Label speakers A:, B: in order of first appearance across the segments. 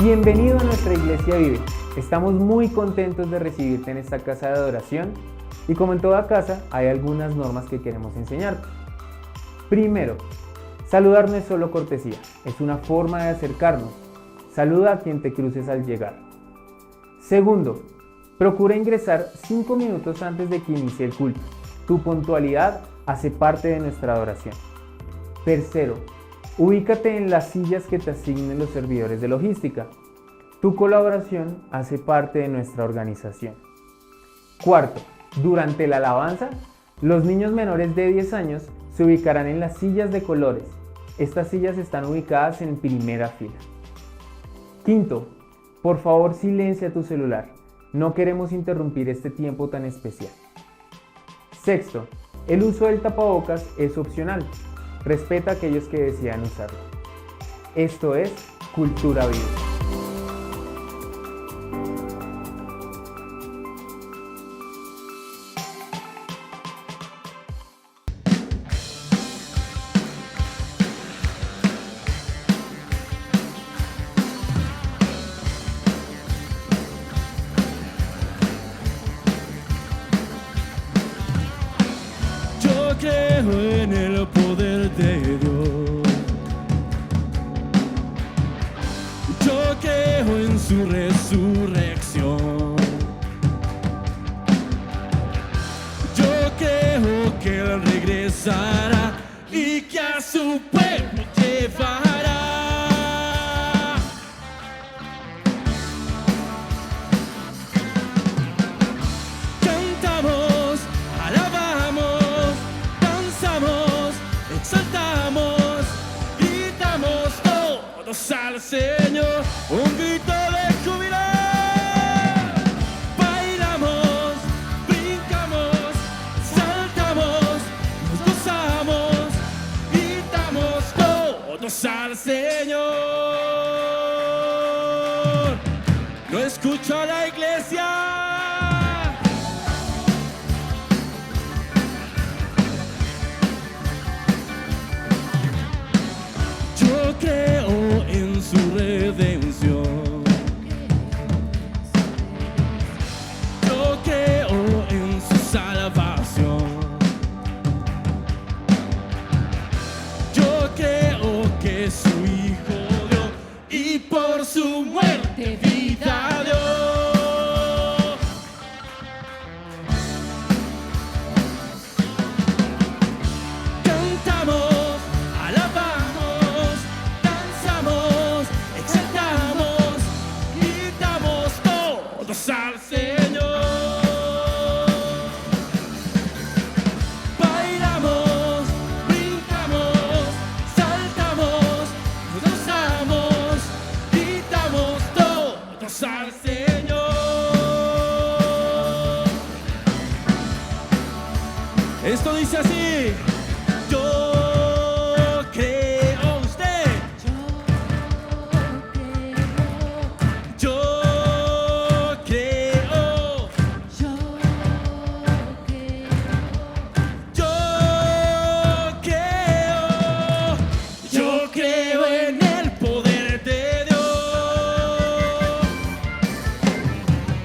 A: Bienvenido a nuestra Iglesia Vive. Estamos muy contentos de recibirte en esta casa de adoración y como en toda casa hay algunas normas que queremos enseñarte. Primero, saludar no es solo cortesía, es una forma de acercarnos. Saluda a quien te cruces al llegar. Segundo, procura ingresar 5 minutos antes de que inicie el culto. Tu puntualidad hace parte de nuestra adoración. Tercero, ubícate en las sillas que te asignen los servidores de logística. Tu colaboración hace parte de nuestra organización. Cuarto, durante la alabanza, los niños menores de 10 años se ubicarán en las sillas de colores. Estas sillas están ubicadas en primera fila. Quinto, por favor silencia tu celular. No queremos interrumpir este tiempo tan especial. Sexto, el uso del tapabocas es opcional. Respeta a aquellos que desean usarlo. Esto es Cultura Viva.
B: Yo creo en el poder de Dios. Yo creo en su resurrección. Yo creo que Él regresará y que a su pueblo llevará. Cantamos, alabamos, danzamos, exaltamos, gritamos todos al Señor, un grito de júbilo. Bailamos, brincamos, saltamos, nos gozamos, gritamos todos al Señor. No escucho a la iglesia. Yo creo en su redención. Yo creo en su salvación. Yo creo que su Hijo dio y por su muerte vida dio. Cantamos, alabamos, danzamos, exaltamos, gritamos todos al Señor. Bailamos, brincamos, saltamos, nos gozamos, gritamos todos al Señor. Esto dice así. Yo creo usted. Yo creo. Yo creo. Yo creo en el poder de Dios.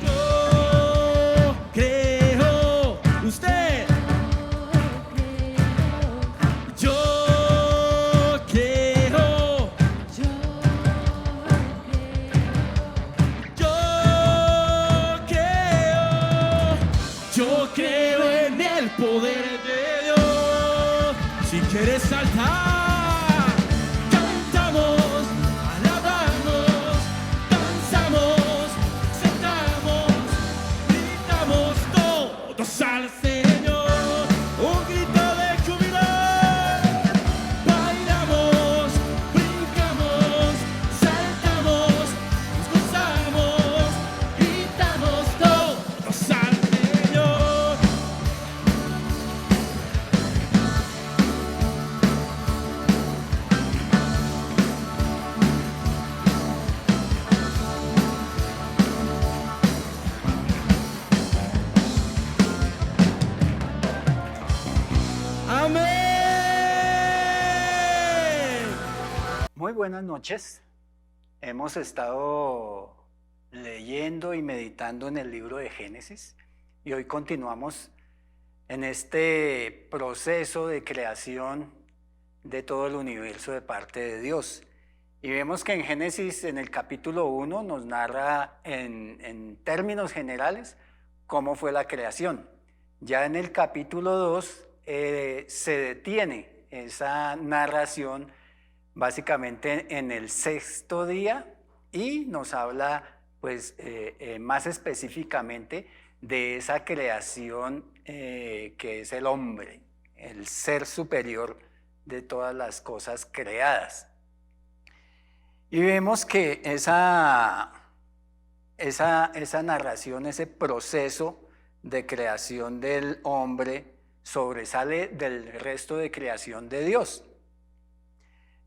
B: Yo creo usted. Yo creo. Yo creo. Yo creo en el poder de Dios. Si quieres saltar, cantamos, alabamos, danzamos, exaltamos, gritamos todos al Señor. Un grito de júbilo. Bailamos, brincamos, saltamos, nos gozamos, gritamos todos al Señor.
C: Muy buenas noches. Hemos estado leyendo y meditando en el libro de Génesis y hoy continuamos en este proceso de creación de todo el universo de parte de Dios. Y vemos que en Génesis, en el capítulo 1, nos narra en términos generales cómo fue la creación. Ya en el capítulo 2 se detiene esa narración básicamente en el sexto día y nos habla pues más específicamente de esa creación que es el hombre, el ser superior de todas las cosas creadas. Y vemos que esa narración, ese proceso de creación del hombre sobresale del resto de creación de Dios.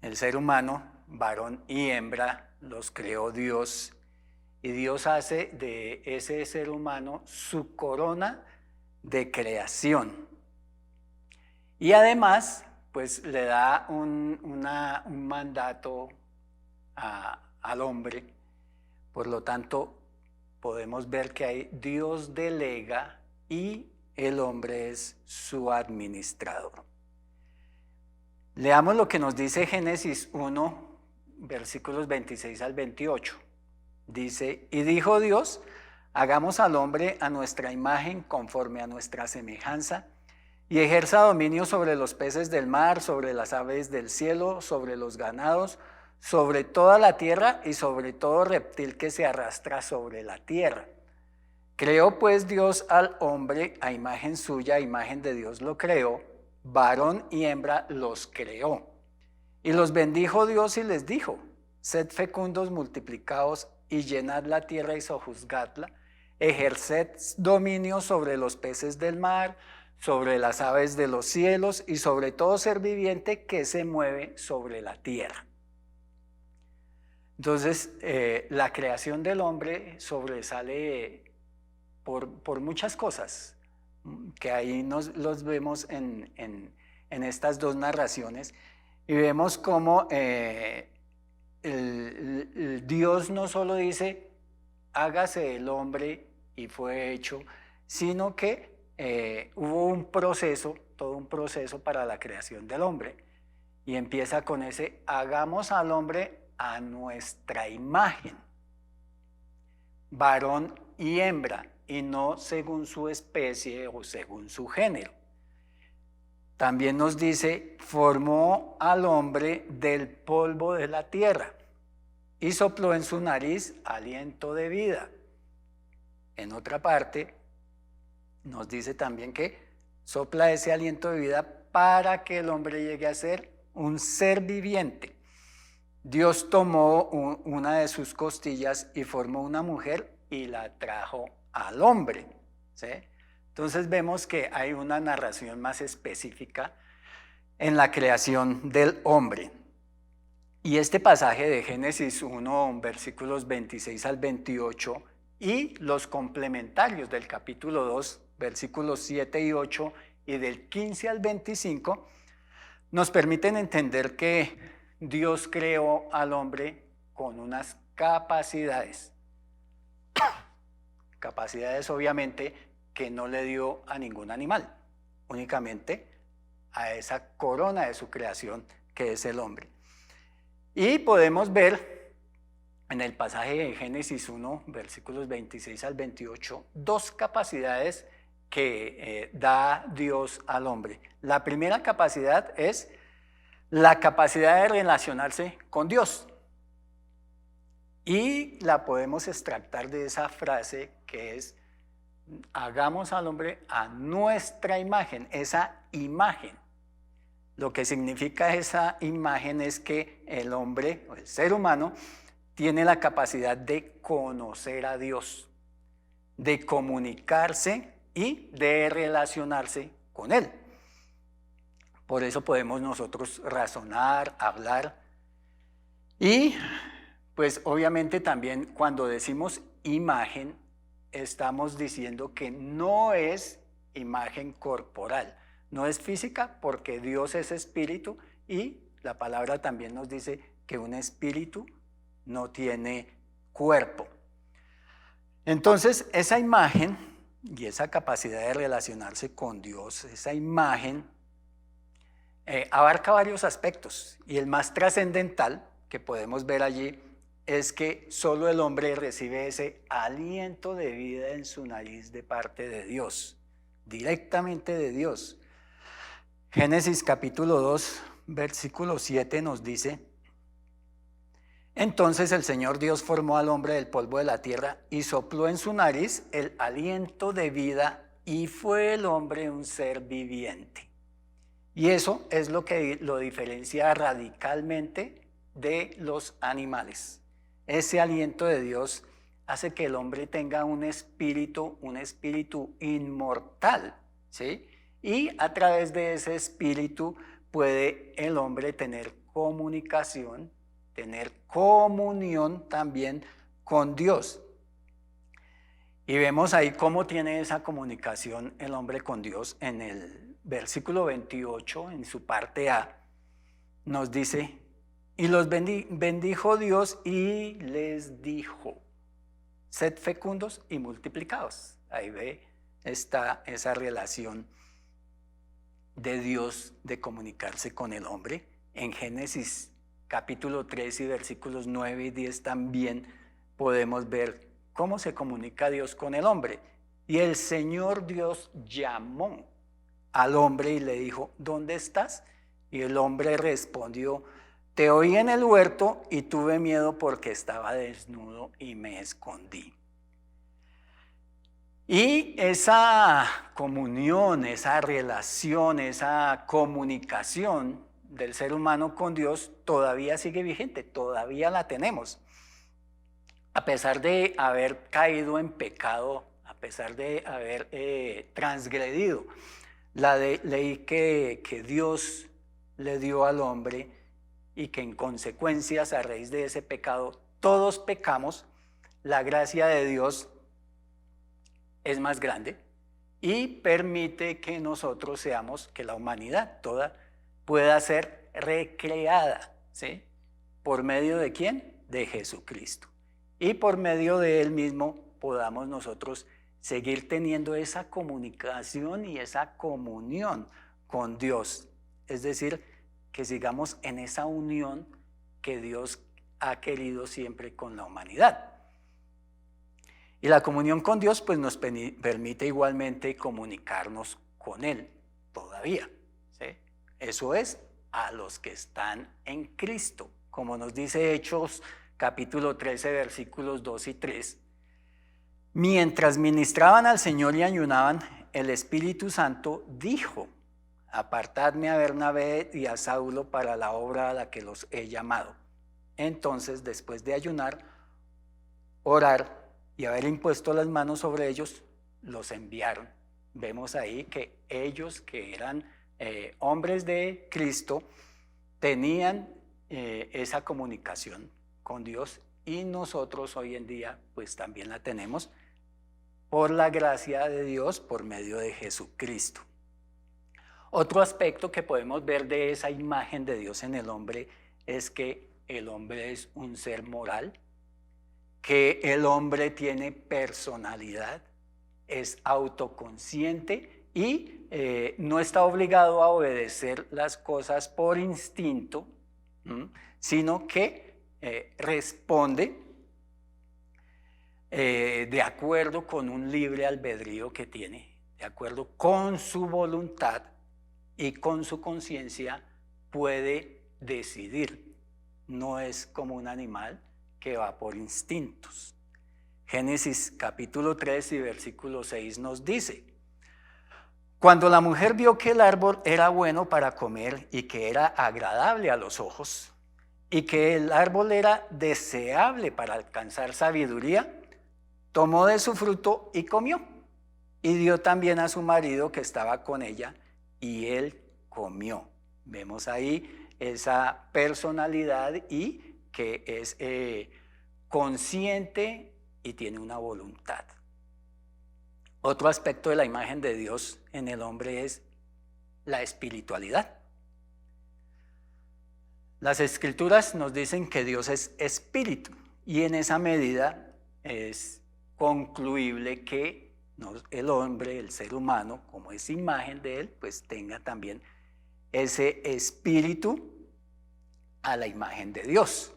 C: El ser humano, varón y hembra, los creó Dios y Dios hace de ese ser humano su corona de creación. Y además, pues le da un mandato al hombre. Por lo tanto, podemos ver que ahí Dios delega y el hombre es su administrador. Leamos lo que nos dice Génesis 1, versículos 26 al 28. Dice, y dijo Dios, hagamos al hombre a nuestra imagen conforme a nuestra semejanza, y ejerza dominio sobre los peces del mar, sobre las aves del cielo, sobre los ganados, sobre toda la tierra y sobre todo reptil que se arrastra sobre la tierra. Creó pues Dios al hombre a imagen suya, a imagen de Dios lo creó, varón y hembra los creó. Y los bendijo Dios y les dijo, sed fecundos, multiplicaos y llenad la tierra y sojuzgadla, ejerced dominio sobre los peces del mar, sobre las aves de los cielos y sobre todo ser viviente que se mueve sobre la tierra. Entonces, la creación del hombre sobresale por muchas cosas que ahí los vemos en estas dos narraciones y vemos cómo Dios no solo dice hágase el hombre y fue hecho, sino que hubo un proceso, todo un proceso para la creación del hombre y empieza con ese hagamos al hombre a nuestra imagen, varón y hembra, y no según su especie o según su género. También nos dice, formó al hombre del polvo de la tierra y sopló en su nariz aliento de vida. En otra parte, nos dice también que sopla ese aliento de vida para que el hombre llegue a ser un ser viviente. Dios tomó una de sus costillas y formó una mujer y la trajo al hombre, ¿sí? Entonces vemos que hay una narración más específica en la creación del hombre. Y este pasaje de Génesis 1, versículos 26 al 28 y los complementarios del capítulo 2, versículos 7 y 8 y del 15 al 25 nos permiten entender que Dios creó al hombre con unas capacidades. Capacidades obviamente que no le dio a ningún animal, únicamente a esa corona de su creación que es el hombre. Y podemos ver en el pasaje de Génesis 1, versículos 26 al 28, dos capacidades que da Dios al hombre. La primera capacidad es la capacidad de relacionarse con Dios. Y la podemos extractar de esa frase que es, hagamos al hombre a nuestra imagen, esa imagen. Lo que significa esa imagen es que el hombre, o el ser humano, tiene la capacidad de conocer a Dios, de comunicarse y de relacionarse con Él. Por eso podemos nosotros razonar, hablar y pues obviamente también cuando decimos imagen estamos diciendo que no es imagen corporal, no es física porque Dios es espíritu y la palabra también nos dice que un espíritu no tiene cuerpo. Entonces, esa imagen y esa capacidad de relacionarse con Dios, esa imagen, abarca varios aspectos, y el más trascendental que podemos ver allí es que solo el hombre recibe ese aliento de vida en su nariz de parte de Dios, directamente de Dios. Génesis capítulo 2, versículo 7 nos dice: entonces el Señor Dios formó al hombre del polvo de la tierra y sopló en su nariz el aliento de vida, y fue el hombre un ser viviente. Y eso es lo que lo diferencia radicalmente de los animales. Ese aliento de Dios hace que el hombre tenga un espíritu inmortal, ¿sí? Y a través de ese espíritu puede el hombre tener comunicación, tener comunión también con Dios. Y vemos ahí cómo tiene esa comunicación el hombre con Dios. En el versículo 28, en su parte A, nos dice: y los bendijo Dios y les dijo: sed fecundos y multiplicaos. Ahí está esa relación de Dios de comunicarse con el hombre. En Génesis capítulo 3 y versículos 9 y 10 también podemos ver cómo se comunica Dios con el hombre. Y el Señor Dios llamó al hombre y le dijo: ¿dónde estás? Y el hombre respondió: te oí en el huerto y tuve miedo porque estaba desnudo y me escondí. Y esa comunión, esa relación, esa comunicación del ser humano con Dios todavía sigue vigente, todavía la tenemos. A pesar de haber caído en pecado, a pesar de haber transgredido la ley que Dios le dio al hombre, y que en consecuencias, a raíz de ese pecado, todos pecamos, la gracia de Dios es más grande y permite que nosotros seamos, que la humanidad toda pueda ser recreada, ¿sí? ¿Por medio de quién? De Jesucristo. Y por medio de Él mismo podamos nosotros seguir teniendo esa comunicación y esa comunión con Dios. Es decir, que sigamos en esa unión que Dios ha querido siempre con la humanidad. Y la comunión con Dios pues nos permite igualmente comunicarnos con Él todavía, ¿sí? Eso es a los que están en Cristo, como nos dice Hechos capítulo 13 versículos 2 y 3. Mientras ministraban al Señor y ayunaban, el Espíritu Santo dijo: apartadme a Bernabé y a Saulo para la obra a la que los he llamado. Entonces, después de ayunar, orar y haber impuesto las manos sobre ellos, los enviaron. Vemos ahí que ellos, que eran hombres de Cristo, tenían esa comunicación con Dios, y nosotros hoy en día pues también la tenemos por la gracia de Dios por medio de Jesucristo. Otro aspecto que podemos ver de esa imagen de Dios en el hombre es que el hombre es un ser moral, que el hombre tiene personalidad, es autoconsciente y no está obligado a obedecer las cosas por instinto, sino que responde de acuerdo con un libre albedrío que tiene, de acuerdo con su voluntad y con su conciencia puede decidir. No es como un animal que va por instintos. Génesis capítulo 3 y versículo 6 nos dice: cuando la mujer vio que el árbol era bueno para comer y que era agradable a los ojos y que el árbol era deseable para alcanzar sabiduría, tomó de su fruto y comió, y dio también a su marido que estaba con ella, y él comió. Vemos ahí esa personalidad y que es consciente y tiene una voluntad. Otro aspecto de la imagen de Dios en el hombre es la espiritualidad. Las Escrituras nos dicen que Dios es espíritu y en esa medida es concluible que el hombre, el ser humano, como es imagen de él, pues tenga también ese espíritu a la imagen de Dios.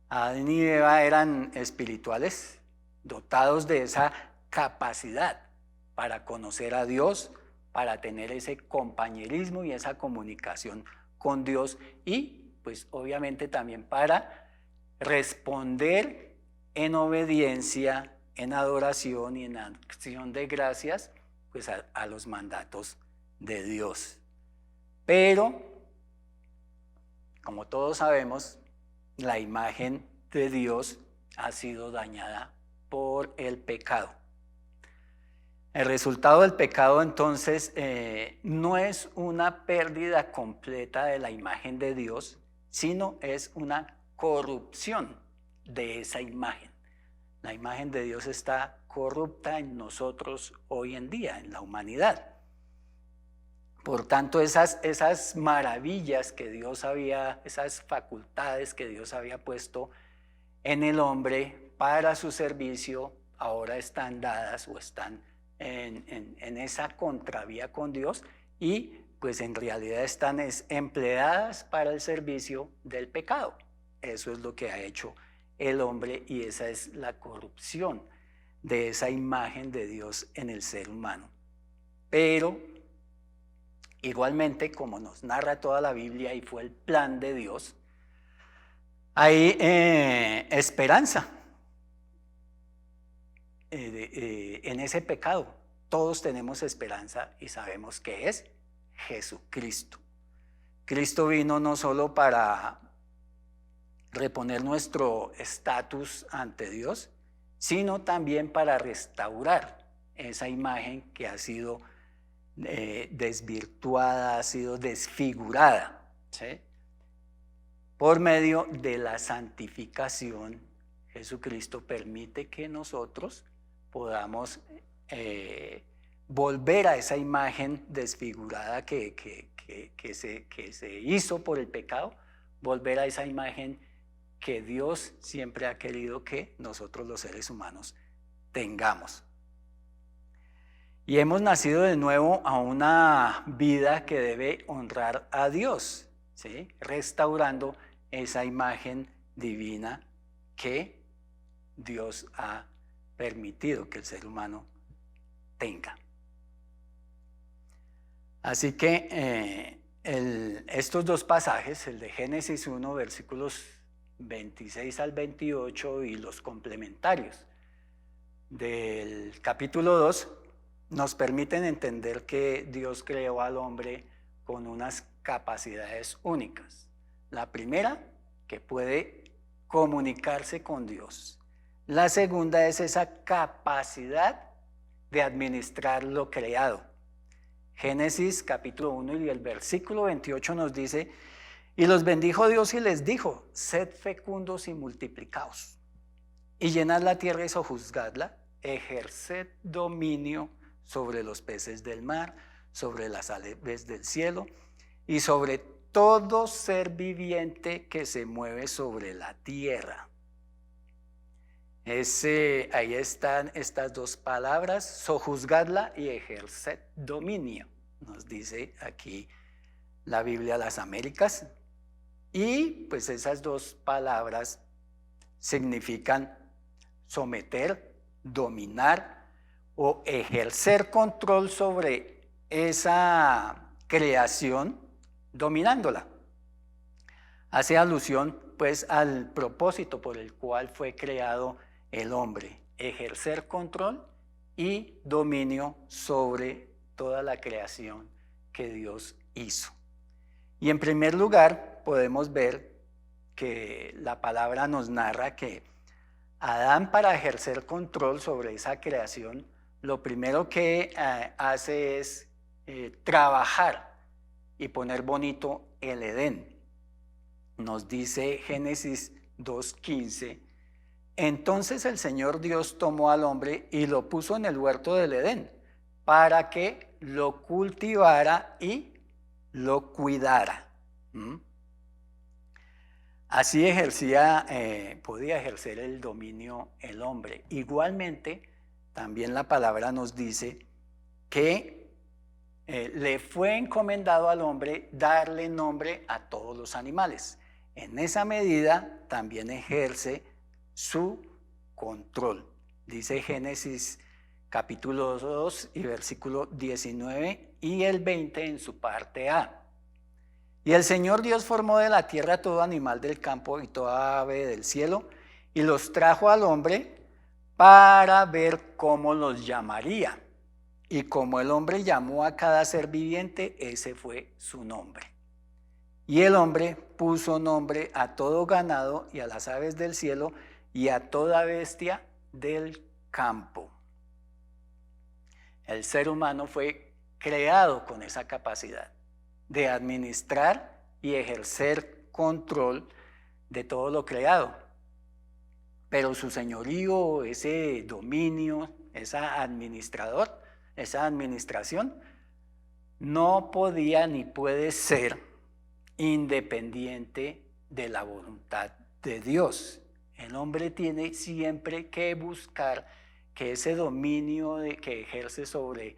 C: Adán y Eva eran espirituales, dotados de esa capacidad para conocer a Dios, para tener ese compañerismo y esa comunicación con Dios y pues obviamente también para responder en obediencia, en adoración y en acción de gracias pues a los mandatos de Dios. Pero, como todos sabemos, la imagen de Dios ha sido dañada por el pecado. El resultado del pecado entonces no es una pérdida completa de la imagen de Dios, sino es una corrupción de esa imagen. La imagen de Dios está corrupta en nosotros hoy en día, en la humanidad. Por tanto, esas maravillas que Dios había, esas facultades que Dios había puesto en el hombre para su servicio, ahora están dadas o están en esa contravía con Dios y pues en realidad están empleadas para el servicio del pecado. Eso es lo que ha hecho el hombre y esa es la corrupción de esa imagen de Dios en el ser humano. Pero igualmente, como nos narra toda la Biblia y fue el plan de Dios, hay esperanza en ese pecado. Todos tenemos esperanza y sabemos que es Jesucristo. Cristo vino no solo para reponer nuestro estatus ante Dios, sino también para restaurar esa imagen que ha sido desvirtuada, ha sido desfigurada, ¿sí? Por medio de la santificación, Jesucristo permite que nosotros podamos volver a esa imagen desfigurada que se hizo por el pecado, volver a esa imagen que Dios siempre ha querido que nosotros los seres humanos tengamos. Y hemos nacido de nuevo a una vida que debe honrar a Dios, ¿sí? Restaurando esa imagen divina que Dios ha permitido que el ser humano tenga. Así que estos dos pasajes, el de Génesis 1, versículos 26 al 28 y los complementarios del capítulo 2, nos permiten entender que Dios creó al hombre con unas capacidades únicas. La primera, que puede comunicarse con Dios. La segunda es esa capacidad de administrar lo creado. Génesis capítulo 1 y el versículo 28 nos dice: y los bendijo Dios y les dijo: sed fecundos y multiplicaos, y llenad la tierra y sojuzgadla, ejerced dominio sobre los peces del mar, sobre las aves del cielo, y sobre todo ser viviente que se mueve sobre la tierra. Ahí están estas dos palabras, sojuzgadla y ejerced dominio, nos dice aquí la Biblia de las Américas. Y pues esas dos palabras significan someter, dominar o ejercer control sobre esa creación dominándola. Hace alusión pues al propósito por el cual fue creado el hombre, ejercer control y dominio sobre toda la creación que Dios hizo. Y en primer lugar podemos ver que la palabra nos narra que Adán, para ejercer control sobre esa creación, lo primero que hace es trabajar y poner bonito el Edén. Nos dice Génesis 2:15: entonces el Señor Dios tomó al hombre y lo puso en el huerto del Edén para que lo cultivara y lo cuidara. Así podía ejercer el dominio el hombre. Igualmente, también la palabra nos dice que le fue encomendado al hombre darle nombre a todos los animales. En esa medida también ejerce su control. Dice Génesis capítulo 2 y versículo 19 y el 20 en su parte A. Y el Señor Dios formó de la tierra todo animal del campo y toda ave del cielo y los trajo al hombre para ver cómo los llamaría. Y como el hombre llamó a cada ser viviente, ese fue su nombre. Y el hombre puso nombre a todo ganado y a las aves del cielo y a toda bestia del campo. El ser humano fue creado con esa capacidad de administrar y ejercer control de todo lo creado. Pero su señorío, ese dominio, esa administración, no podía ni puede ser independiente de la voluntad de Dios. El hombre tiene siempre que buscar que ese dominio que ejerce sobre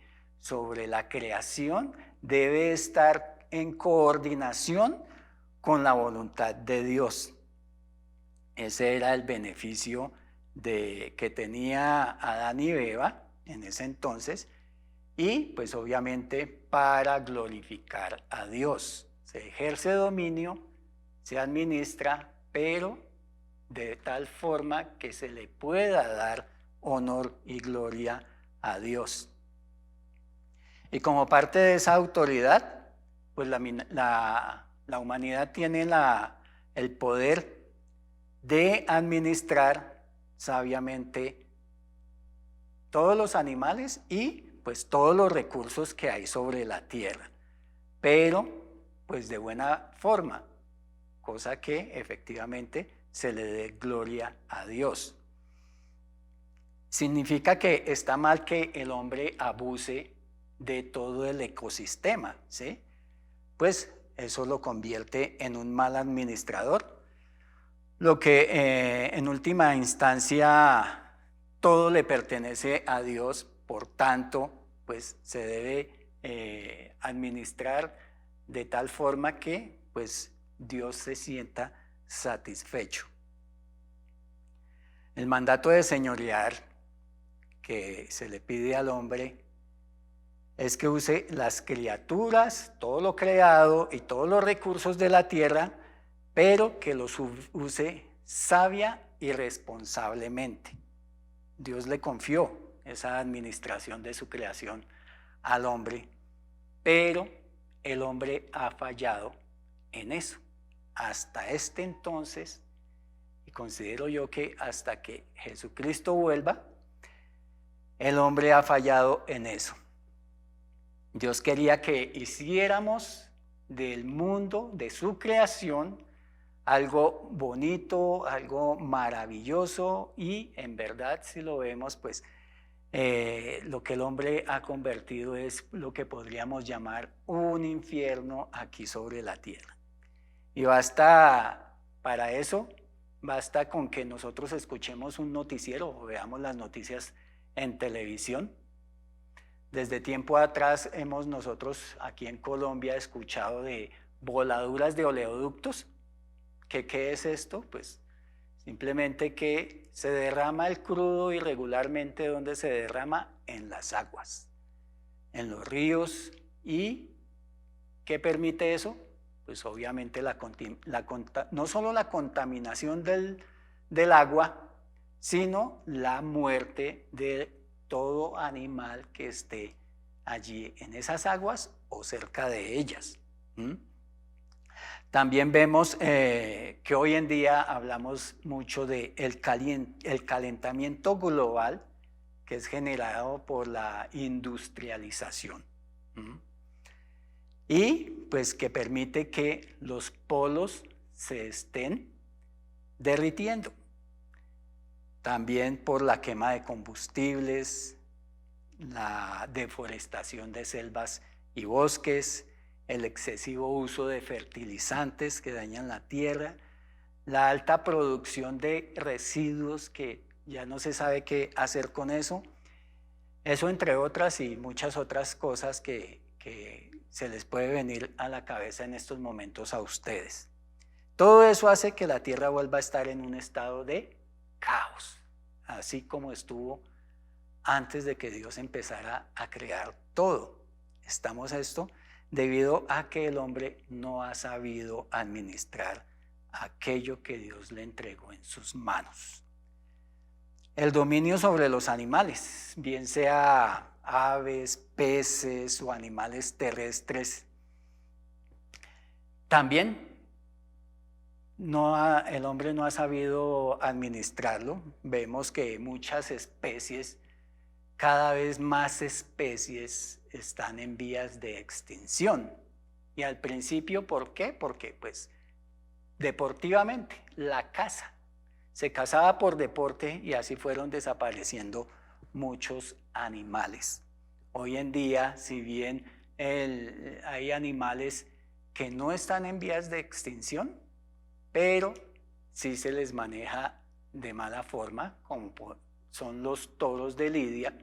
C: la creación debe estar en coordinación con la voluntad de Dios. Ese era el beneficio que tenía Adán y Eva en ese entonces, y pues obviamente para glorificar a Dios. Se ejerce dominio, se administra, pero de tal forma que se le pueda dar honor y gloria a Dios. Y como parte de esa autoridad, pues la humanidad tiene el poder de administrar sabiamente todos los animales y pues todos los recursos que hay sobre la tierra, pero pues de buena forma, cosa que efectivamente se le dé gloria a Dios. Significa que está mal que el hombre abuse de todo el ecosistema, ¿sí? Pues eso lo convierte en un mal administrador, lo que en última instancia todo le pertenece a Dios, por tanto, pues se debe administrar de tal forma que pues Dios se sienta satisfecho. El mandato de señorear que se le pide al hombre es que use las criaturas, todo lo creado y todos los recursos de la tierra, pero que los use sabia y responsablemente. Dios le confió esa administración de su creación al hombre, pero el hombre ha fallado en eso. Hasta este entonces, y considero yo que hasta que Jesucristo vuelva, el hombre ha fallado en eso. Dios quería que hiciéramos del mundo, de su creación, algo bonito, algo maravilloso, y en verdad, si lo vemos, pues lo que el hombre ha convertido es lo que podríamos llamar un infierno aquí sobre la tierra. Y para eso, basta con que nosotros escuchemos un noticiero o veamos las noticias en televisión. Desde tiempo atrás hemos nosotros aquí en Colombia escuchado de voladuras de oleoductos. ¿Qué es esto? Pues simplemente que se derrama el crudo irregularmente. ¿Donde se derrama? En las aguas, en los ríos. ¿Y qué permite eso? Pues obviamente no solo la contaminación del agua, sino la muerte de todo animal que esté allí en esas aguas o cerca de ellas. También vemos que hoy en día hablamos mucho de el calentamiento global, que es generado por la industrialización. Y pues que permite que los polos se estén derritiendo. También por la quema de combustibles, la deforestación de selvas y bosques, el excesivo uso de fertilizantes que dañan la tierra, la alta producción de residuos que ya no se sabe qué hacer con eso. Eso entre otras y muchas otras cosas que se les puede venir a la cabeza en estos momentos a ustedes. Todo eso hace que la tierra vuelva a estar en un estado de caos, así como estuvo antes de que Dios empezara a crear todo. Estamos esto debido a que el hombre no ha sabido administrar aquello que Dios le entregó en sus manos. El dominio sobre los animales, bien sea aves, peces o animales terrestres, también el hombre no ha sabido administrarlo. Vemos que muchas especies, cada vez más especies están en vías de extinción. Y al principio, ¿por qué? Porque pues deportivamente, la caza. Se cazaba por deporte y así fueron desapareciendo muchos animales. Hoy en día, si bien hay animales que no están en vías de extinción, pero sí se les maneja de mala forma, como son los toros de lidia,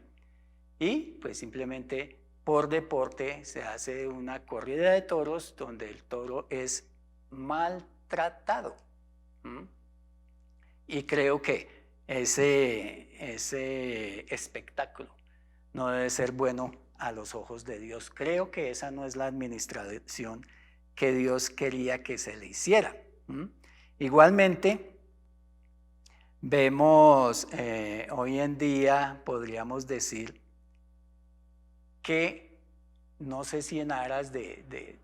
C: y pues simplemente por deporte se hace una corrida de toros donde el toro es maltratado. Y creo que ese espectáculo no debe ser bueno a los ojos de Dios. Creo que esa no es la administración que Dios quería que se le hiciera. Igualmente, vemos hoy en día, podríamos decir, que no sé si en aras de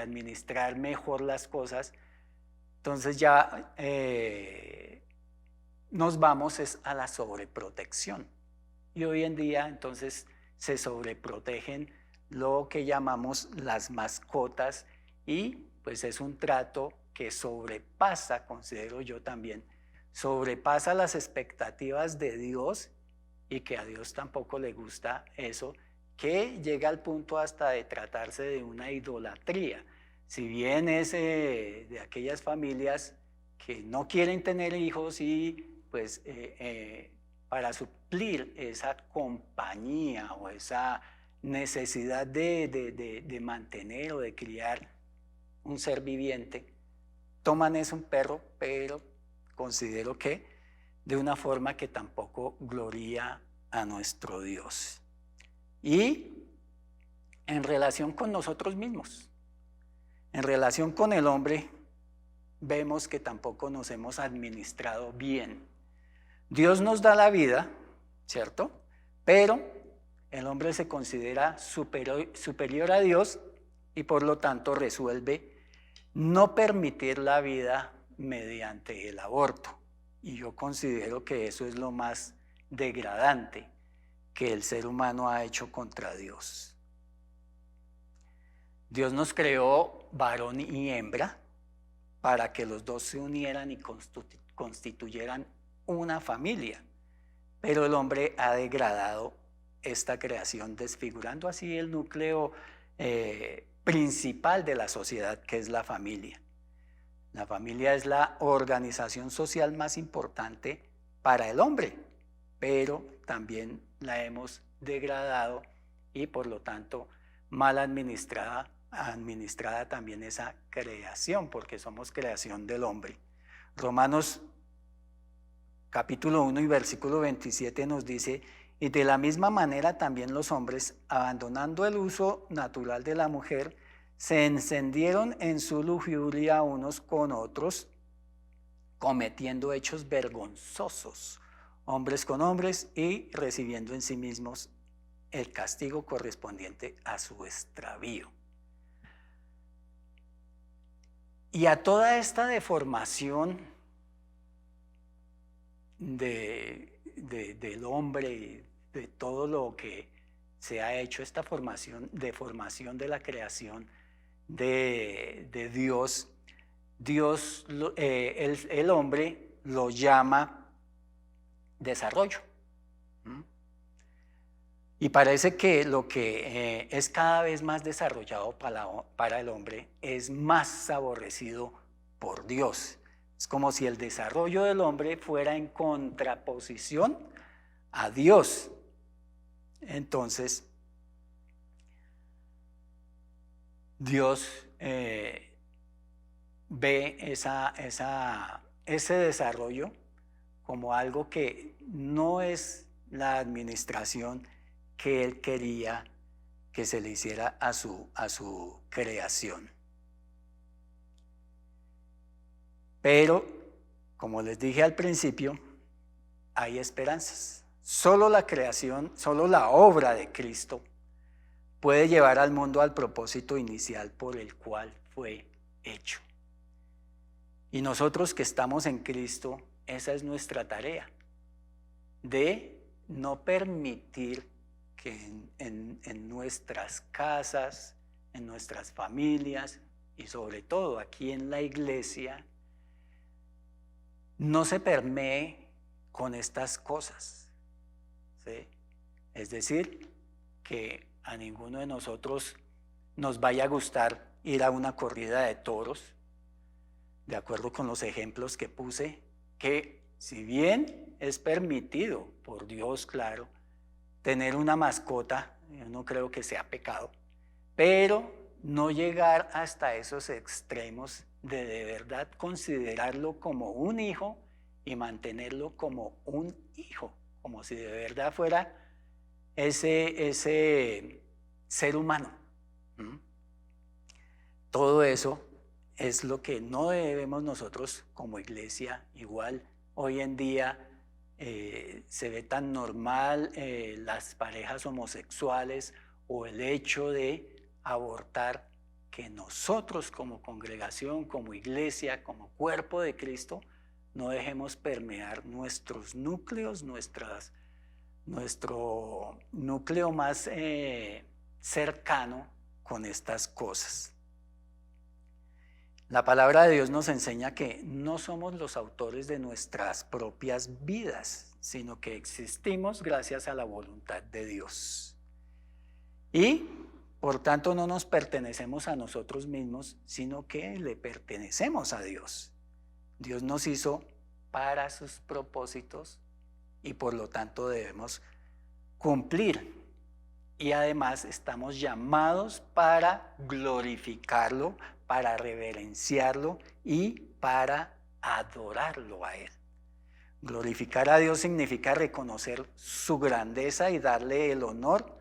C: administrar mejor las cosas, entonces ya nos vamos a la sobreprotección. Y hoy en día entonces se sobreprotegen lo que llamamos las mascotas y pues es un trato que sobrepasa, considero yo también, sobrepasa las expectativas de Dios y que a Dios tampoco le gusta eso, que llega al punto hasta de tratarse de una idolatría. Si bien es de aquellas familias que no quieren tener hijos y pues para suplir esa compañía o esa necesidad de mantener o de criar un ser viviente, toman eso un perro, pero considero que de una forma que tampoco gloria a nuestro Dios. Y en relación con nosotros mismos, en relación con el hombre, vemos que tampoco nos hemos administrado bien. Dios nos da la vida, ¿cierto? Pero el hombre se considera superior a Dios y por lo tanto resuelve no permitir la vida mediante el aborto. Y yo considero que eso es lo más degradante que el ser humano ha hecho contra Dios. Dios nos creó varón y hembra para que los dos se unieran y constituyeran una familia, pero el hombre ha degradado esta creación, desfigurando así el núcleo principal de la sociedad, que es la familia. La familia es la organización social más importante para el hombre, pero también la hemos degradado y por lo tanto mal administrada también esa creación, porque somos creación del hombre. Romanos capítulo 1 y versículo 27 nos dice: y de la misma manera también los hombres, abandonando el uso natural de la mujer, se encendieron en su lujuria unos con otros, cometiendo hechos vergonzosos, hombres con hombres, y recibiendo en sí mismos el castigo correspondiente a su extravío. Y a toda esta deformación del hombre y de todo lo que se ha hecho, esta deformación de la creación de Dios, el hombre lo llama desarrollo. Y parece que lo que es cada vez más desarrollado para el hombre es más aborrecido por Dios. Es como si el desarrollo del hombre fuera en contraposición a Dios. Entonces, Dios ve ese desarrollo como algo que no es la administración que Él quería que se le hiciera a su creación. Pero, como les dije al principio, hay esperanzas. Solo la creación, solo la obra de Cristo puede llevar al mundo al propósito inicial por el cual fue hecho. Y nosotros que estamos en Cristo, esa es nuestra tarea, de no permitir que en nuestras casas, en nuestras familias y sobre todo aquí en la iglesia, no se permee con estas cosas, ¿sí? Es decir, que a ninguno de nosotros nos vaya a gustar ir a una corrida de toros, de acuerdo con los ejemplos que puse, que si bien es permitido por Dios, claro, tener una mascota, yo no creo que sea pecado, pero no llegar hasta esos extremos de verdad considerarlo como un hijo y mantenerlo como un hijo, como si de verdad fuera ese ser humano. Todo eso es lo que no debemos nosotros como iglesia. Igual hoy en día se ve tan normal las parejas homosexuales o el hecho de abortar, que nosotros como congregación, como iglesia, como cuerpo de Cristo, no dejemos permear nuestros núcleos, nuestro núcleo más cercano con estas cosas. La palabra de Dios nos enseña que no somos los autores de nuestras propias vidas, sino que existimos gracias a la voluntad de Dios. Y por tanto no nos pertenecemos a nosotros mismos, sino que le pertenecemos a Dios. Dios nos hizo para sus propósitos y por lo tanto debemos cumplir. Y además estamos llamados para glorificarlo, para reverenciarlo y para adorarlo a Él. Glorificar a Dios significa reconocer su grandeza y darle el honor,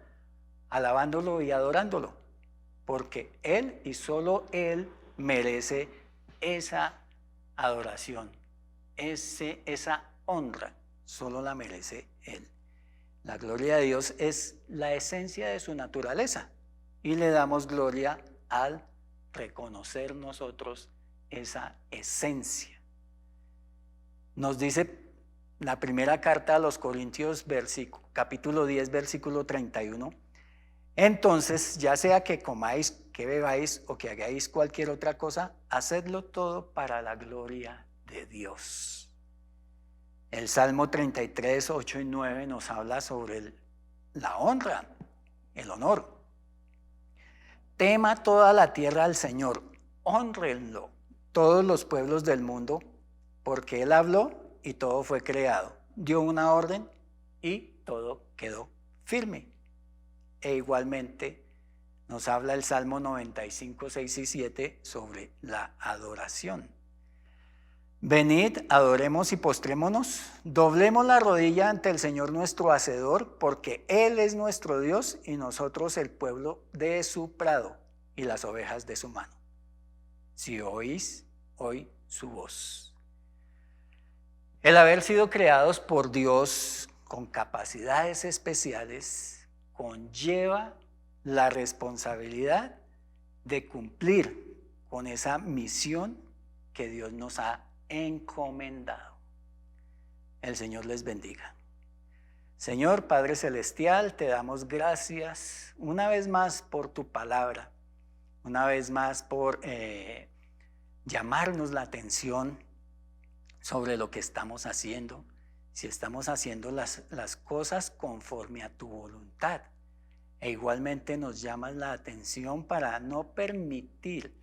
C: alabándolo y adorándolo, porque Él y solo Él merece esa adoración, esa honra, solo la merece Él. La gloria de Dios es la esencia de su naturaleza y le damos gloria al reconocer nosotros esa esencia. Nos dice la primera carta a los Corintios, capítulo 10, versículo 31. Entonces, ya sea que comáis, que bebáis o que hagáis cualquier otra cosa, hacedlo todo para la gloria de Dios. El Salmo 33, 8 y 9 nos habla sobre la honra, el honor. Tema toda la tierra al Señor, hónrenlo todos los pueblos del mundo, porque Él habló y todo fue creado. Dio una orden y todo quedó firme. E igualmente nos habla el Salmo 95, 6 y 7 sobre la adoración. Venid, adoremos y postrémonos, doblemos la rodilla ante el Señor nuestro Hacedor, porque Él es nuestro Dios y nosotros el pueblo de su prado y las ovejas de su mano. Si oís hoy su voz. El haber sido creados por Dios con capacidades especiales conlleva la responsabilidad de cumplir con esa misión que Dios nos ha encomendado. El Señor les bendiga. Señor Padre Celestial, te damos gracias una vez más por tu palabra, una vez más por llamarnos la atención sobre lo que estamos haciendo, si estamos haciendo las cosas conforme a tu voluntad. E igualmente nos llamas la atención para no permitir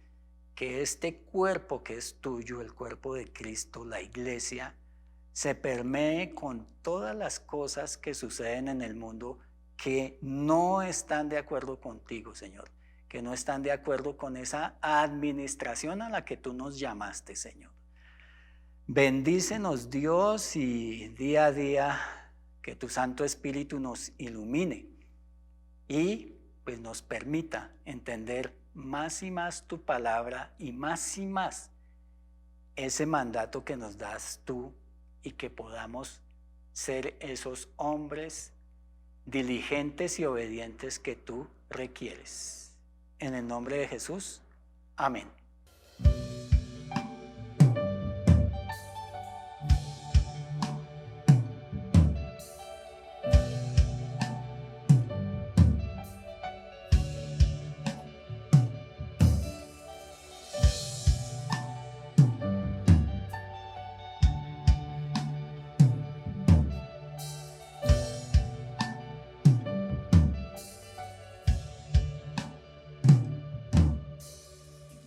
C: que este cuerpo que es tuyo, el cuerpo de Cristo, la iglesia, se permee con todas las cosas que suceden en el mundo que no están de acuerdo contigo, Señor, que no están de acuerdo con esa administración a la que tú nos llamaste, Señor. Bendícenos, Dios, y día a día que tu Santo Espíritu nos ilumine y pues nos permita entender más y más tu palabra y más ese mandato que nos das tú, y que podamos ser esos hombres diligentes y obedientes que tú requieres. En el nombre de Jesús, amén.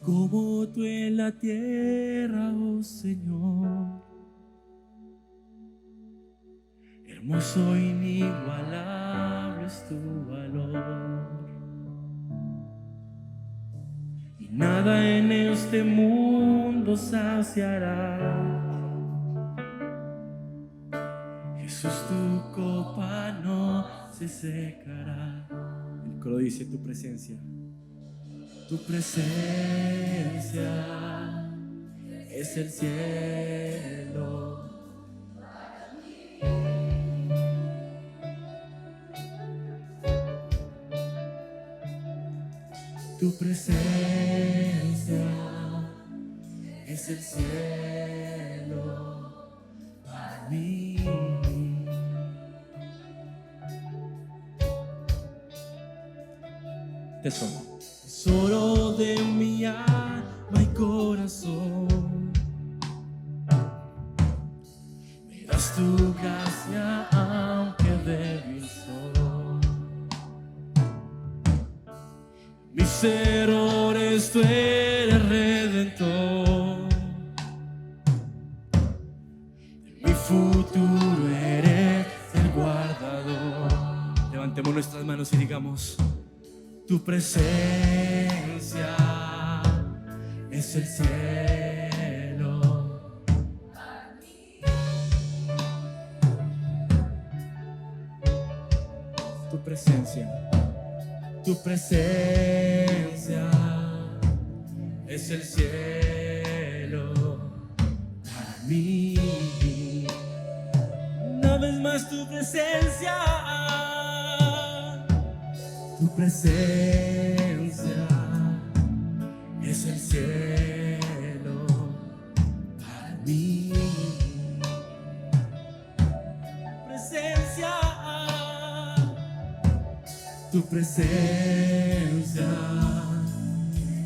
B: Como tú en la tierra, oh Señor, hermoso, inigualable es tu valor, y nada en este mundo saciará. Jesús, tu copa no se secará. El coro dice: tu presencia. Tu presencia es el cielo. Tu presencia es el cielo para mí. Tesoro de mi alma y corazón, me das tu gracia aunque débil soy. Mis errores tú eres redentor, de mi futuro eres el guardador. Levantemos nuestras manos y digamos: tu presencia es el cielo. Tu presencia es el cielo para mí. Una vez más tu presencia. Tu presencia es el cielo para mí. Tu presencia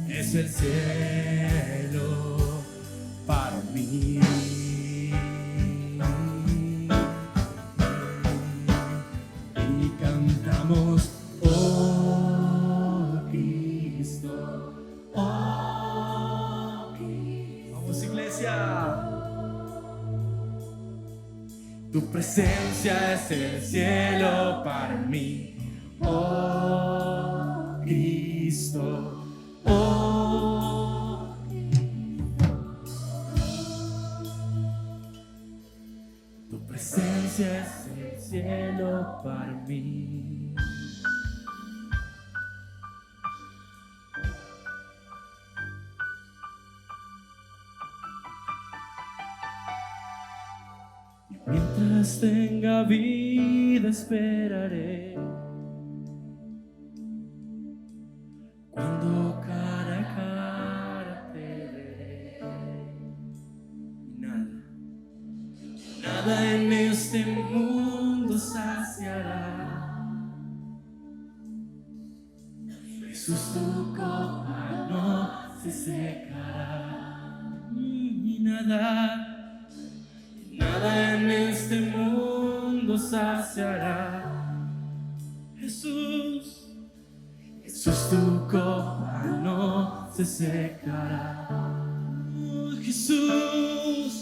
B: es el cielo para mí. Y cantamos: oh Cristo, oh Cristo. Vamos, iglesia. Tu presencia es el cielo para mí. Oh Cristo, oh Cristo. Tu presencia es el cielo para mí. Mientras tenga vida esperaré, cuando cara a cara te veré. Nada en este mundo saciará. Jesús, tu copa no se secará. Y nada en este mundo saciará. Jesús, tu copa no se secará. Jesús,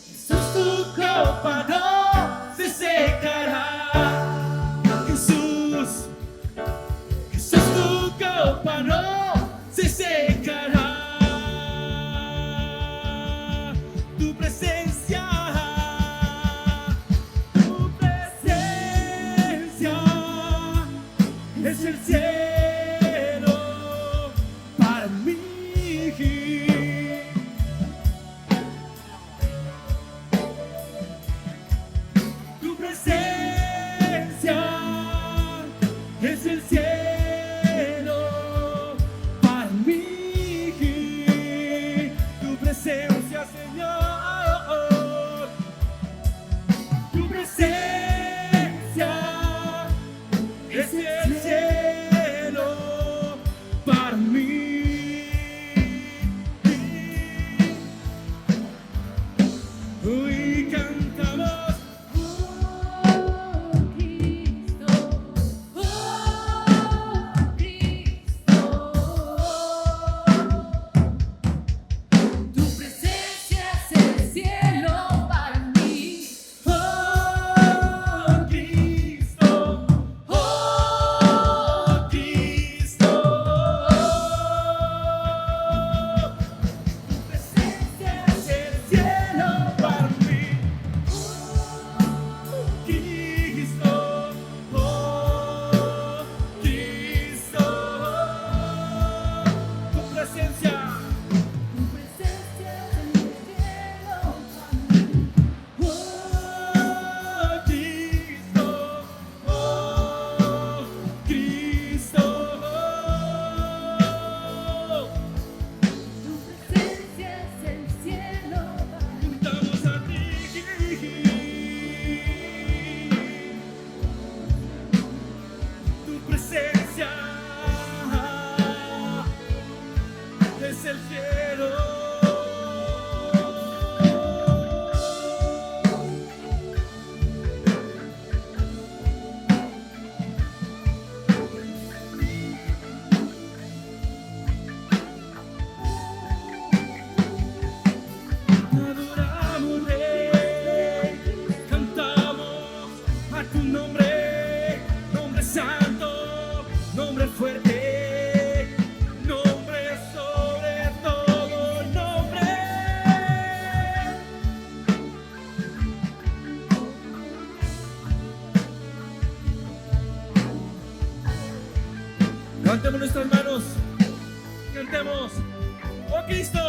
B: Jesús, tu copa no se secará. Jesús, Jesús, tu copa no se secará. Tu presencia, tu presencia es el cielo para mí. Tu presencia es el cielo para mí. Tu presencia, Señor, tu presencia es el cielo para mí. Hoy cantamos,
D: Oh Cristo, tu presencia es el cielo para mí.
B: oh Cristo, oh Cristo. Tu presencia es el cielo para mí. Cristo, oh Cristo. Tu presencia.
D: Tu presencia es el cielo para mí.
B: Oh Cristo, oh Cristo.
D: Tu presencia es el cielo para mí.
B: Cantamos a ti. Tu presencia es el cielo. Adoramos, Rey, cantamos a tu nombre, nombre santo, nombre fuerte, nombre sobre todo nombre. Levantemos nuestras manos, cantemos, oh Cristo.